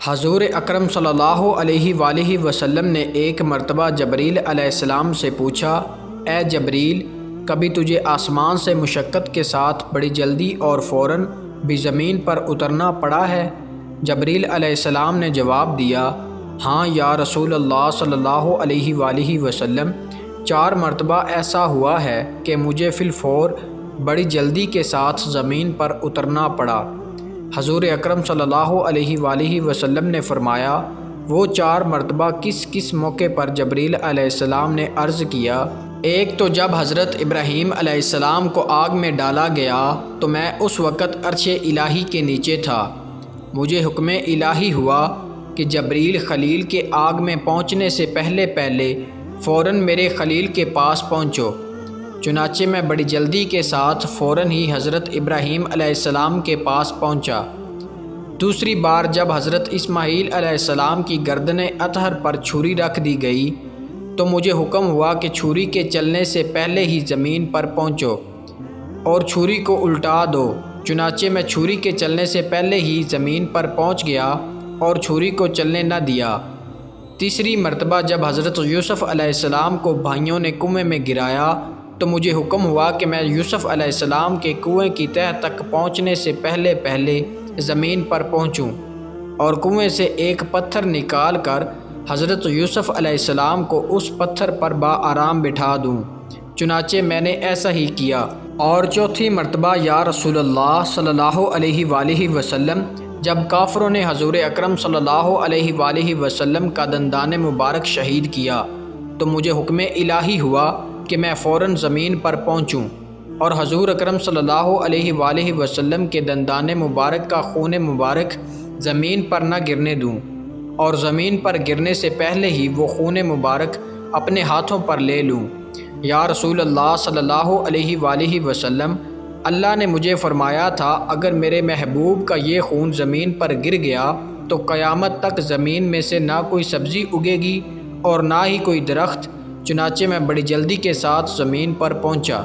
حضور اکرم صلی اللہ علیہ وآلہ وسلم نے ایک مرتبہ جبریل علیہ السلام سے پوچھا، اے جبریل، کبھی تجھے آسمان سے مشقت کے ساتھ بڑی جلدی اور فوراً بھی زمین پر اترنا پڑا ہے؟ جبریل علیہ السلام نے جواب دیا، ہاں یا رسول اللہ صلی اللہ علیہ وآلہ وسلم، 4 مرتبہ ایسا ہوا ہے کہ مجھے فی الفور بڑی جلدی کے ساتھ زمین پر اترنا پڑا۔ حضور اکرم صلی اللہ علیہ وآلہ وسلم نے فرمایا، وہ 4 مرتبہ کس کس موقع پر؟ جبریل علیہ السلام نے عرض کیا، ایک تو جب حضرت ابراہیم علیہ السلام کو آگ میں ڈالا گیا تو میں اس وقت عرش الہی کے نیچے تھا، مجھے حکم الہی ہوا کہ جبریل خلیل کے آگ میں پہنچنے سے پہلے فوراً میرے خلیل کے پاس پہنچو۔ چنانچہ میں بڑی جلدی کے ساتھ فوراً ہی حضرت ابراہیم علیہ السلام کے پاس پہنچا۔ دوسری بار جب حضرت اسماعیل علیہ السلام کی گردن اطہر پر چھری رکھ دی گئی تو مجھے حکم ہوا کہ چھری کے چلنے سے پہلے ہی زمین پر پہنچو اور چھری کو الٹا دو۔ چنانچہ میں چھری کے چلنے سے پہلے ہی زمین پر پہنچ گیا اور چھری کو چلنے نہ دیا۔ تیسری مرتبہ جب حضرت یوسف علیہ السلام کو بھائیوں نے کنویں میں گرایا تو مجھے حکم ہوا کہ میں یوسف علیہ السلام کے کنویں کی تہہ تک پہنچنے سے پہلے زمین پر پہنچوں اور کنویں سے ایک پتھر نکال کر حضرت یوسف علیہ السلام کو اس پتھر پر بآرام بٹھا دوں۔ چنانچہ میں نے ایسا ہی کیا۔ اور چوتھی مرتبہ یا رسول اللہ صلی اللہ علیہ وآلہ وسلم، جب کافروں نے حضور اکرم صلی اللہ علیہ وآلہ وسلم کا دندان مبارک شہید کیا تو مجھے حکم الہی ہوا کہ میں فوراً زمین پر پہنچوں اور حضور اکرم صلی اللہ علیہ وآلہ وسلم کے دندان مبارک کا خون مبارک زمین پر نہ گرنے دوں اور زمین پر گرنے سے پہلے ہی وہ خون مبارک اپنے ہاتھوں پر لے لوں۔ یا رسول اللہ صلی اللہ علیہ وآلہ وسلم، اللہ نے مجھے فرمایا تھا اگر میرے محبوب کا یہ خون زمین پر گر گیا تو قیامت تک زمین میں سے نہ کوئی سبزی اگے گی اور نہ ہی کوئی درخت۔ چنانچہ میں بڑی جلدی کے ساتھ زمین پر پہنچا۔